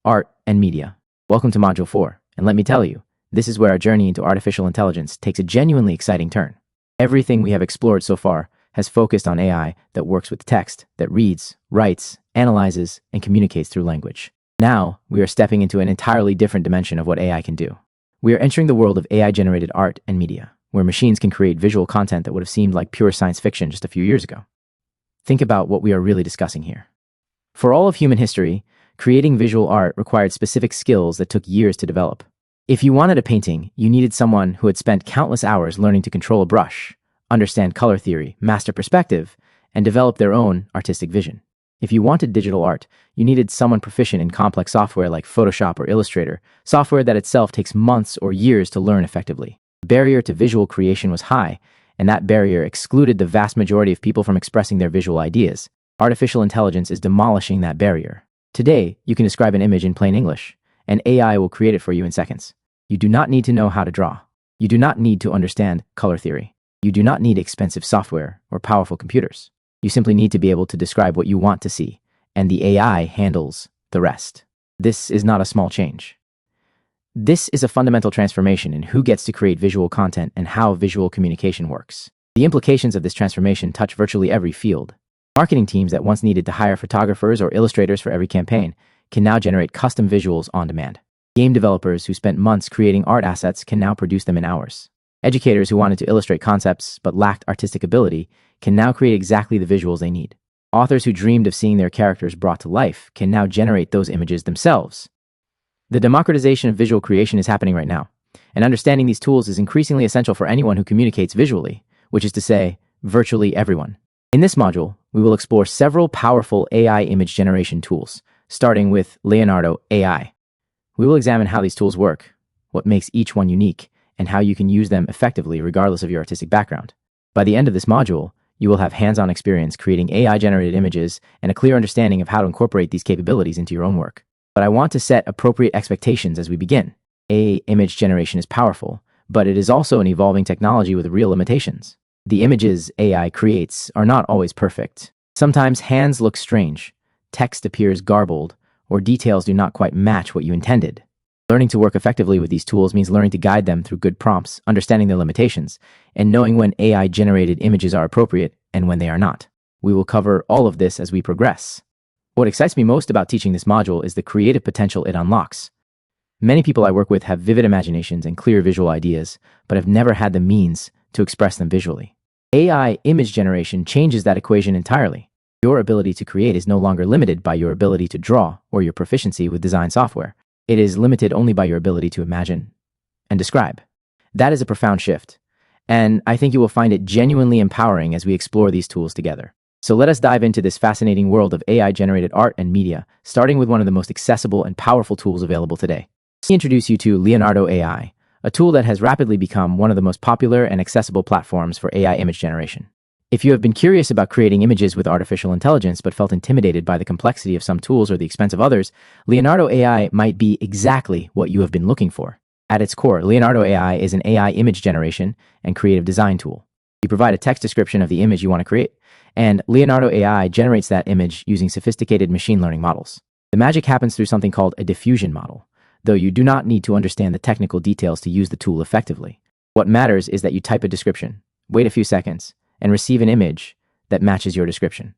art, and media. Welcome to Module 4, and let me tell you, this is where our journey into artificial intelligence takes a genuinely exciting turn. Everything we have explored so far has focused on AI that works with text, that reads, writes, analyzes, and communicates through language. Now, we are stepping into an entirely different dimension of what AI can do. We are entering the world of AI-generated art and media, where machines can create visual content that would have seemed like pure science fiction just a few years ago. Think about what we are really discussing here. For all of human history, creating visual art required specific skills that took years to develop. If you wanted a painting, you needed someone who had spent countless hours learning to control a brush, understand color theory, master perspective, and develop their own artistic vision. If you wanted digital art, you needed someone proficient in complex software like Photoshop or Illustrator, software that itself takes months or years to learn effectively. The barrier to visual creation was high, and that barrier excluded the vast majority of people from expressing their visual ideas. Artificial intelligence is demolishing that barrier. Today, you can describe an image in plain English, and AI will create it for you in seconds. You do not need to know how to draw. You do not need to understand color theory. You do not need expensive software or powerful computers. You simply need to be able to describe what you want to see, and the AI handles the rest. This is not a small change. This is a fundamental transformation in who gets to create visual content and how visual communication works. The implications of this transformation touch virtually every field. Marketing teams that once needed to hire photographers or illustrators for every campaign can now generate custom visuals on demand. Game developers who spent months creating art assets can now produce them in hours. Educators who wanted to illustrate concepts but lacked artistic ability can now create exactly the visuals they need. Authors who dreamed of seeing their characters brought to life can now generate those images themselves. The democratization of visual creation is happening right now, and understanding these tools is increasingly essential for anyone who communicates visually, which is to say, virtually everyone. In this module, we will explore several powerful AI image generation tools, starting with Leonardo AI. We will examine how these tools work, what makes each one unique, and how you can use them effectively regardless of your artistic background. By the end of this module, you will have hands-on experience creating AI-generated images and a clear understanding of how to incorporate these capabilities into your own work. But I want to set appropriate expectations as we begin. AI image generation is powerful, but it is also an evolving technology with real limitations. The images AI creates are not always perfect. Sometimes hands look strange, text appears garbled, or details do not quite match what you intended. Learning to work effectively with these tools means learning to guide them through good prompts, understanding their limitations, and knowing when AI-generated images are appropriate and when they are not. We will cover all of this as we progress. What excites me most about teaching this module is the creative potential it unlocks. Many people I work with have vivid imaginations and clear visual ideas, but have never had the means to express them visually. AI image generation changes that equation entirely. Your ability to create is no longer limited by your ability to draw or your proficiency with design software. It is limited only by your ability to imagine and describe. That is a profound shift, and I think you will find it genuinely empowering as we explore these tools together. So let us dive into this fascinating world of AI-generated art and media, starting with one of the most accessible and powerful tools available today. Let me introduce you to Leonardo AI, a tool that has rapidly become one of the most popular and accessible platforms for AI image generation. If you have been curious about creating images with artificial intelligence but felt intimidated by the complexity of some tools or the expense of others, Leonardo AI might be exactly what you have been looking for. At its core, Leonardo AI is an AI image generation and creative design tool. You provide a text description of the image you want to create, and Leonardo AI generates that image using sophisticated machine learning models. The magic happens through something called a diffusion model, though you do not need to understand the technical details to use the tool effectively. What matters is that you type a description, wait a few seconds, and receive an image that matches your description.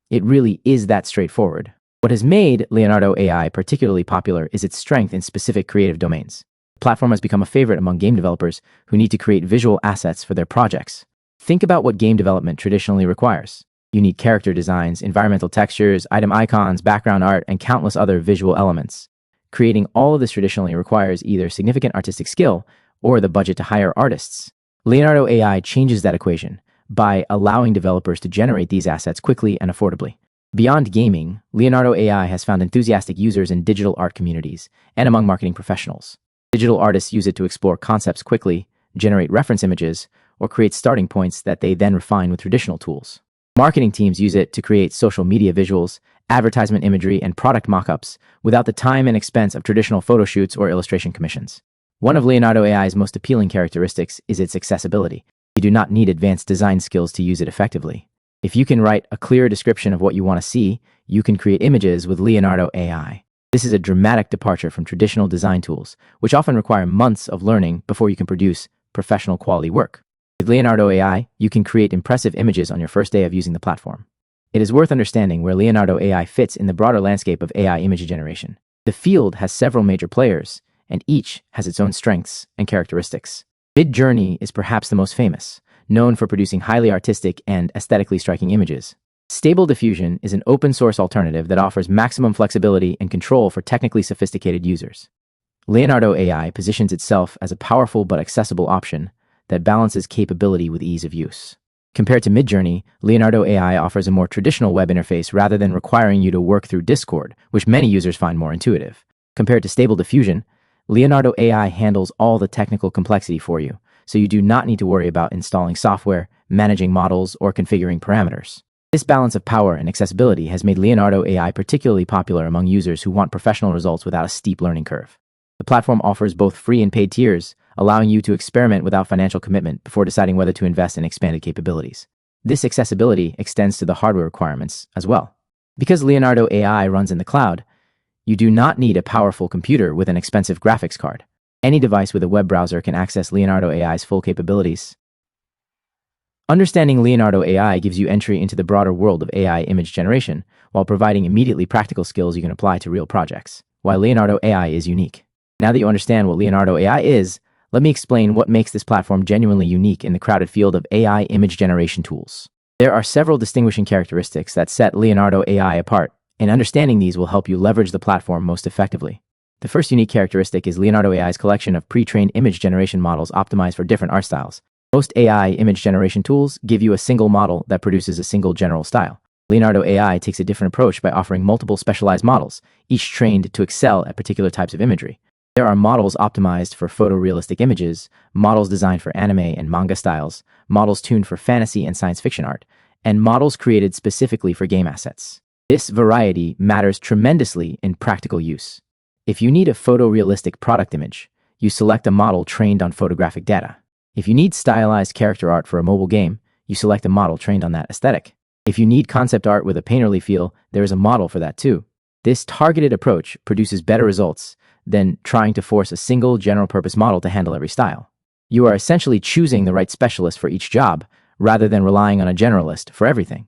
It really is that straightforward. What has made Leonardo AI particularly popular is its strength in specific creative domains. The platform has become a favorite among game developers who need to create visual assets for their projects. Think about what game development traditionally requires. You need character designs, environmental textures, item icons, background art, and countless other visual elements. Creating all of this traditionally requires either significant artistic skill or the budget to hire artists. Leonardo AI changes that equation by allowing developers to generate these assets quickly and affordably. Beyond gaming, Leonardo AI has found enthusiastic users in digital art communities and among marketing professionals. Digital artists use it to explore concepts quickly, generate reference images, or create starting points that they then refine with traditional tools. Marketing teams use it to create social media visuals, advertisement imagery, and product mock-ups without the time and expense of traditional photo shoots or illustration commissions. One of Leonardo AI's most appealing characteristics is its accessibility. You do not need advanced design skills to use it effectively. If you can write a clear description of what you want to see, you can create images with Leonardo AI. This is a dramatic departure from traditional design tools, which often require months of learning before you can produce professional quality work. With Leonardo AI, you can create impressive images on your first day of using the platform. It is worth understanding where Leonardo AI fits in the broader landscape of AI image generation. The field has several major players, and each has its own strengths and characteristics. Midjourney is perhaps the most famous, known for producing highly artistic and aesthetically striking images. Stable Diffusion is an open-source alternative that offers maximum flexibility and control for technically sophisticated users. Leonardo AI positions itself as a powerful but accessible option that balances capability with ease of use. Compared to Midjourney, Leonardo AI offers a more traditional web interface rather than requiring you to work through Discord, which many users find more intuitive. Compared to Stable Diffusion, Leonardo AI handles all the technical complexity for you, so you do not need to worry about installing software, managing models, or configuring parameters. This balance of power and accessibility has made Leonardo AI particularly popular among users who want professional results without a steep learning curve. The platform offers both free and paid tiers, allowing you to experiment without financial commitment before deciding whether to invest in expanded capabilities. This accessibility extends to the hardware requirements as well. Because Leonardo AI runs in the cloud, you do not need a powerful computer with an expensive graphics card. Any device with a web browser can access Leonardo AI's full capabilities. Understanding Leonardo AI gives you entry into the broader world of AI image generation, while providing immediately practical skills you can apply to real projects. Why Leonardo AI is unique. Now that you understand what Leonardo AI is, let me explain what makes this platform genuinely unique in the crowded field of AI image generation tools. There are several distinguishing characteristics that set Leonardo AI apart, and understanding these will help you leverage the platform most effectively. The first unique characteristic is Leonardo AI's collection of pre-trained image generation models optimized for different art styles. Most AI image generation tools give you a single model that produces a single general style. Leonardo AI takes a different approach by offering multiple specialized models, each trained to excel at particular types of imagery. There are models optimized for photorealistic images, models designed for anime and manga styles, models tuned for fantasy and science fiction art, and models created specifically for game assets. This variety matters tremendously in practical use. If you need a photorealistic product image, you select a model trained on photographic data. If you need stylized character art for a mobile game, you select a model trained on that aesthetic. If you need concept art with a painterly feel, there is a model for that too. This targeted approach produces better results than trying to force a single general-purpose model to handle every style. You are essentially choosing the right specialist for each job, rather than relying on a generalist for everything.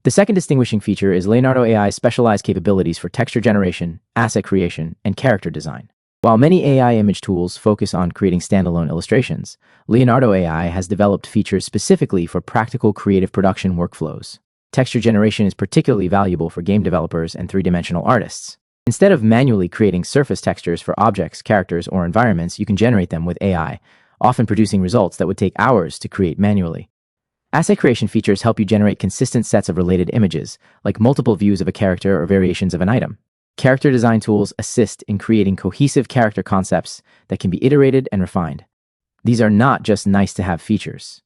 The second distinguishing feature is Leonardo AI's specialized capabilities for texture generation, asset creation, and character design. While many AI image tools focus on creating standalone illustrations, Leonardo AI has developed features specifically for practical creative production workflows. Texture generation is particularly valuable for game developers and three-dimensional artists. Instead of manually creating surface textures for objects, characters, or environments, you can generate them with AI, often producing results that would take hours to create manually. Asset creation features help you generate consistent sets of related images, like multiple views of a character or variations of an item. Character design tools assist in creating cohesive character concepts that can be iterated and refined. These are not just nice-to-have features.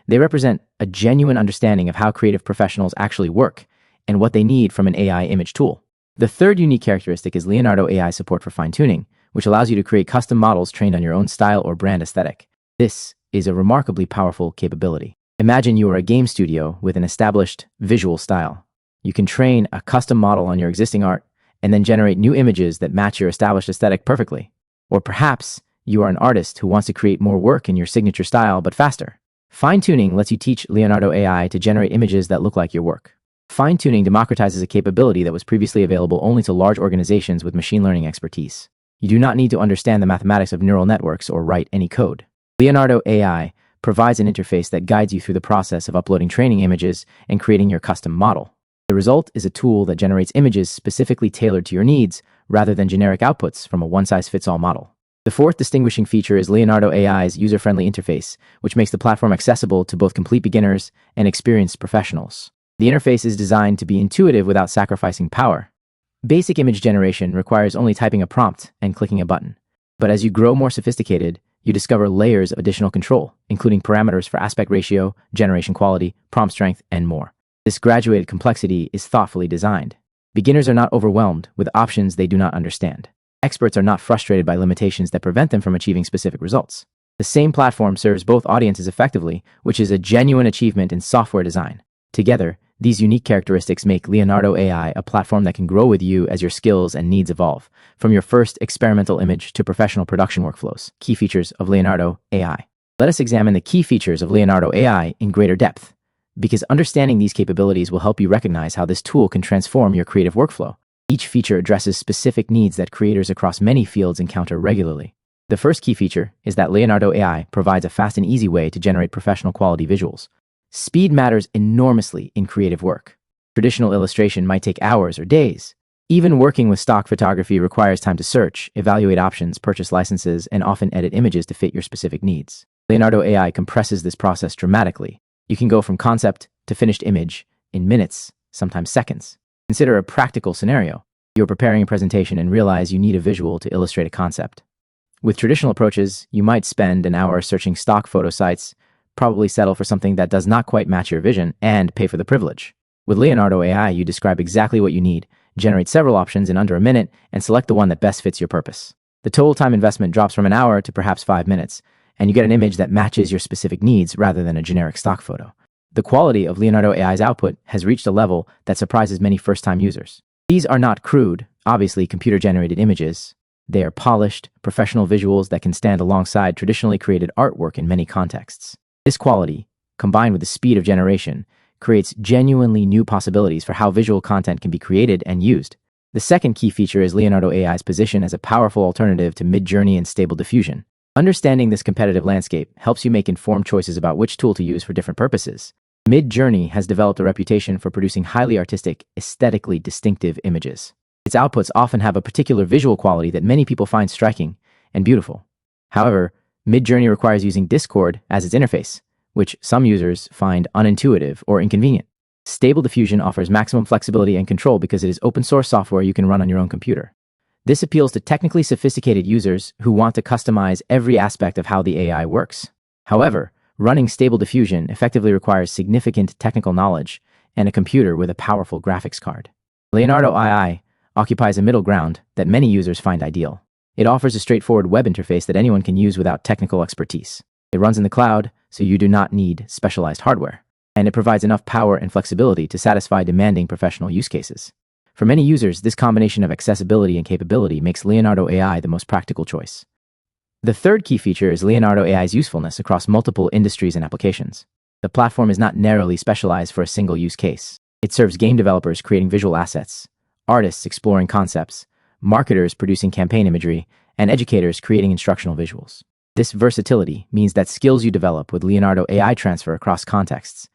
They represent a genuine understanding of how creative professionals actually work and what they need from an AI image tool. The third unique characteristic is Leonardo AI support for fine-tuning, which allows you to create custom models trained on your own style or brand aesthetic. This is a remarkably powerful capability. Imagine you are a game studio with an established visual style. You can train a custom model on your existing art and then generate new images that match your established aesthetic perfectly. Or perhaps you are an artist who wants to create more work in your signature style but faster. Fine-tuning lets you teach Leonardo AI to generate images that look like your work. Fine-tuning democratizes a capability that was previously available only to large organizations with machine learning expertise. You do not need to understand the mathematics of neural networks or write any code. Leonardo AI provides an interface that guides you through the process of uploading training images and creating your custom model. The result is a tool that generates images specifically tailored to your needs rather than generic outputs from a one-size-fits-all model. The fourth distinguishing feature is Leonardo AI's user-friendly interface, which makes the platform accessible to both complete beginners and experienced professionals. The interface is designed to be intuitive without sacrificing power. Basic image generation requires only typing a prompt and clicking a button. But as you grow more sophisticated, you discover layers of additional control, including parameters for aspect ratio, generation quality, prompt strength, and more. This graduated complexity is thoughtfully designed. Beginners are not overwhelmed with options they do not understand. Experts are not frustrated by limitations that prevent them from achieving specific results. The same platform serves both audiences effectively, which is a genuine achievement in software design. Together, These unique characteristics make Leonardo AI a platform that can grow with you as your skills and needs evolve, from your first experimental image to professional production workflows. Key features of Leonardo AI. Let us examine the key features of Leonardo AI in greater depth, because understanding these capabilities will help you recognize how this tool can transform your creative workflow. Each feature addresses specific needs that creators across many fields encounter regularly. The first key feature is that Leonardo AI provides a fast and easy way to generate professional quality visuals. Speed matters enormously in creative work. Traditional illustration might take hours or days. Even working with stock photography requires time to search, evaluate options, purchase licenses, and often edit images to fit your specific needs. Leonardo AI compresses this process dramatically. You can go from concept to finished image in minutes, sometimes seconds. Consider a practical scenario. You're preparing a presentation and realize you need a visual to illustrate a concept. With traditional approaches, you might spend an hour searching stock photo sites, probably settle for something that does not quite match your vision, and pay for the privilege. With Leonardo AI, you describe exactly what you need, generate several options in under a minute, and select the one that best fits your purpose. The total time investment drops from an hour to perhaps 5 minutes, and you get an image that matches your specific needs rather than a generic stock photo. The quality of Leonardo AI's output has reached a level that surprises many first-time users. These are not crude, obviously computer-generated images. They are polished, professional visuals that can stand alongside traditionally created artwork in many contexts. This quality, combined with the speed of generation, creates genuinely new possibilities for how visual content can be created and used. The second key feature is Leonardo AI's position as a powerful alternative to Midjourney and Stable Diffusion. Understanding this competitive landscape helps you make informed choices about which tool to use for different purposes. Midjourney has developed a reputation for producing highly artistic, aesthetically distinctive images. Its outputs often have a particular visual quality that many people find striking and beautiful. However, Midjourney requires using Discord as its interface, which some users find unintuitive or inconvenient. Stable Diffusion offers maximum flexibility and control because it is open-source software you can run on your own computer. This appeals to technically sophisticated users who want to customize every aspect of how the AI works. However, running Stable Diffusion effectively requires significant technical knowledge and a computer with a powerful graphics card. Leonardo AI occupies a middle ground that many users find ideal. It offers a straightforward web interface that anyone can use without technical expertise. It runs in the cloud, so you do not need specialized hardware. And it provides enough power and flexibility to satisfy demanding professional use cases. For many users, this combination of accessibility and capability makes Leonardo AI the most practical choice. The third key feature is Leonardo AI's usefulness across multiple industries and applications. The platform is not narrowly specialized for a single use case. It serves game developers creating visual assets, artists exploring concepts, marketers producing campaign imagery, and educators creating instructional visuals. This versatility means that skills you develop with Leonardo AI transfer across contexts.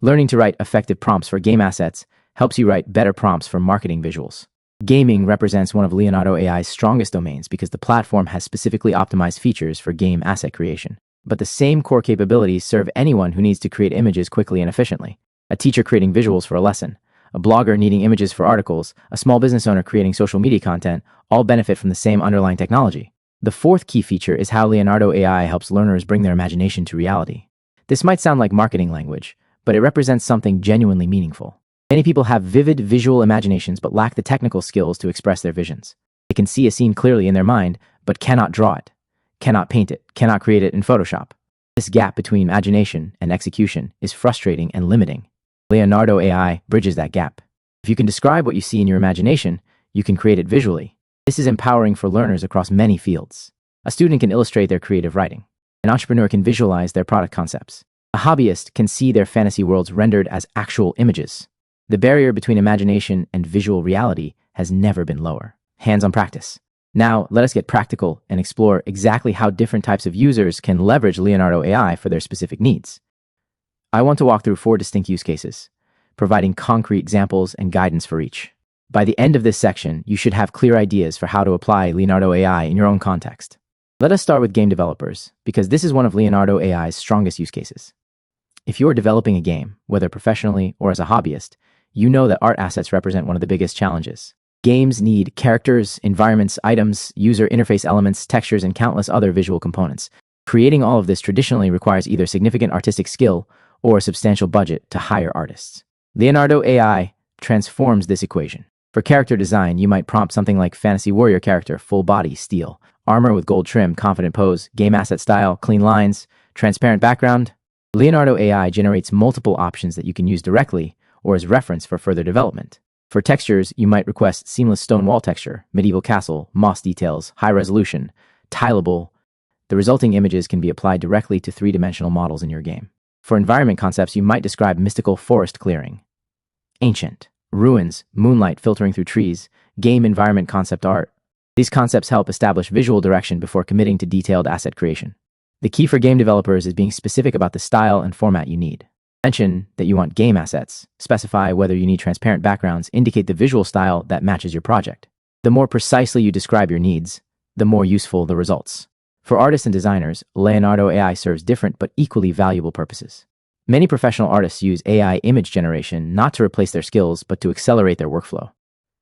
Learning to write effective prompts for game assets helps you write better prompts for marketing visuals. Gaming represents one of Leonardo AI's strongest domains because the platform has specifically optimized features for game asset creation. But the same core capabilities serve anyone who needs to create images quickly and efficiently. A teacher creating visuals for a lesson, a blogger needing images for articles, a small business owner creating social media content, all benefit from the same underlying technology. The fourth key feature is how Leonardo AI helps learners bring their imagination to reality. This might sound like marketing language, but it represents something genuinely meaningful. Many people have vivid visual imaginations but lack the technical skills to express their visions. They can see a scene clearly in their mind, but cannot draw it, cannot paint it, cannot create it in Photoshop. This gap between imagination and execution is frustrating and limiting. Leonardo AI bridges that gap. If you can describe what you see in your imagination, you can create it visually. This is empowering for learners across many fields. A student can illustrate their creative writing. An entrepreneur can visualize their product concepts. A hobbyist can see their fantasy worlds rendered as actual images. The barrier between imagination and visual reality has never been lower. Hands-on practice. Now, let us get practical and explore exactly how different types of users can leverage Leonardo AI for their specific needs. I want to walk through 4 distinct use cases, providing concrete examples and guidance for each. By the end of this section, you should have clear ideas for how to apply Leonardo AI in your own context. Let us start with game developers, because this is one of Leonardo AI's strongest use cases. If you're developing a game, whether professionally or as a hobbyist, you know that art assets represent one of the biggest challenges. Games need characters, environments, items, user interface elements, textures, and countless other visual components. Creating all of this traditionally requires either significant artistic skill or a substantial budget to hire artists. Leonardo AI transforms this equation. For character design, you might prompt something like fantasy warrior character, full body, steel, armor with gold trim, confident pose, game asset style, clean lines, transparent background. Leonardo AI generates multiple options that you can use directly or as reference for further development. For textures, you might request seamless stone wall texture, medieval castle, moss details, high resolution, tileable. The resulting images can be applied directly to three-dimensional models in your game. For environment concepts, you might describe mystical forest clearing, ancient, ruins, moonlight filtering through trees, game environment concept art. These concepts help establish visual direction before committing to detailed asset creation. The key for game developers is being specific about the style and format you need. Mention that you want game assets, specify whether you need transparent backgrounds, indicate the visual style that matches your project. The more precisely you describe your needs, the more useful the results. For artists and designers, Leonardo AI serves different but equally valuable purposes. Many professional artists use AI image generation not to replace their skills, but to accelerate their workflow.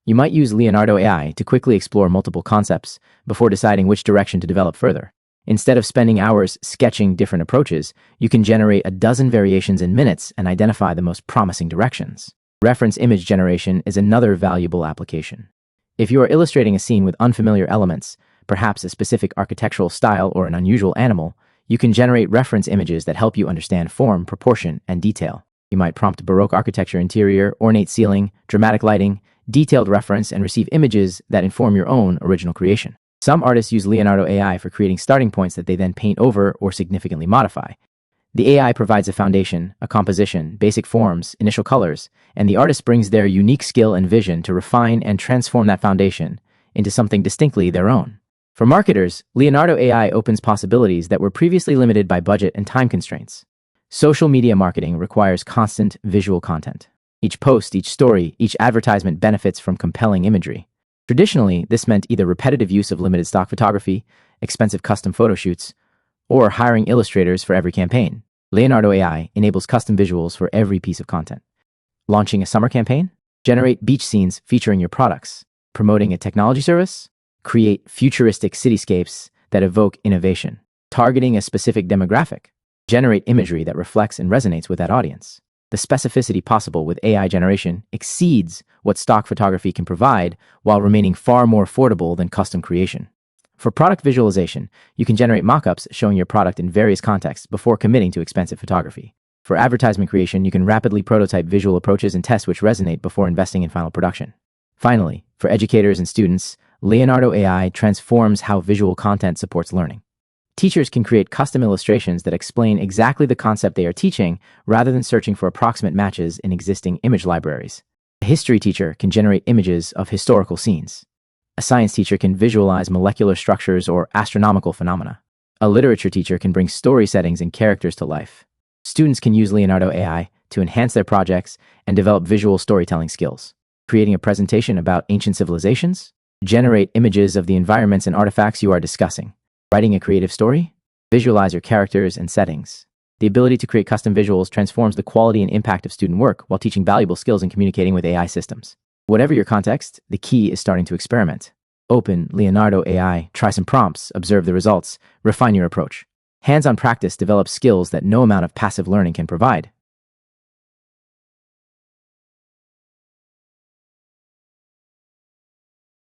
You might use Leonardo AI to quickly explore multiple concepts before deciding which direction to develop further. Instead of spending hours sketching different approaches, you can generate a dozen variations in minutes and identify the most promising directions. Reference image generation is another valuable application. If you are illustrating a scene with unfamiliar elements, perhaps a specific architectural style or an unusual animal, you can generate reference images that help you understand form, proportion, and detail. You might prompt Baroque architecture interior, ornate ceiling, dramatic lighting, detailed reference, and receive images that inform your own original creation. Some artists use Leonardo AI for creating starting points that they then paint over or significantly modify. The AI provides a foundation, a composition, basic forms, initial colors, and the artist brings their unique skill and vision to refine and transform that foundation into something distinctly their own. For marketers, Leonardo AI opens possibilities that were previously limited by budget and time constraints. Social media marketing requires constant visual content. Each post, each story, each advertisement benefits from compelling imagery. Traditionally, this meant either repetitive use of limited stock photography, expensive custom photo shoots, or hiring illustrators for every campaign. Leonardo AI enables custom visuals for every piece of content. Launching a summer campaign? Generate beach scenes featuring your products. Promoting a technology service? Create futuristic cityscapes that evoke innovation. Targeting a specific demographic? Generate imagery that reflects and resonates with that audience. The specificity possible with AI generation exceeds what stock photography can provide while remaining far more affordable than custom creation. For product visualization, you can generate mock-ups showing your product in various contexts before committing to expensive photography. For advertisement creation, you can rapidly prototype visual approaches and test which resonate before investing in final production. Finally, for educators and students, Leonardo AI transforms how visual content supports learning. Teachers can create custom illustrations that explain exactly the concept they are teaching rather than searching for approximate matches in existing image libraries. A history teacher can generate images of historical scenes. A science teacher can visualize molecular structures or astronomical phenomena. A literature teacher can bring story settings and characters to life. Students can use Leonardo AI to enhance their projects and develop visual storytelling skills. Creating a presentation about ancient civilizations? Generate images of the environments and artifacts you are discussing. Writing a creative story? Visualize your characters and settings. The ability to create custom visuals transforms the quality and impact of student work while teaching valuable skills in communicating with AI systems. Whatever your context, the key is starting to experiment. Open Leonardo AI, try some prompts, observe the results, refine your approach. Hands-on practice develops skills that no amount of passive learning can provide.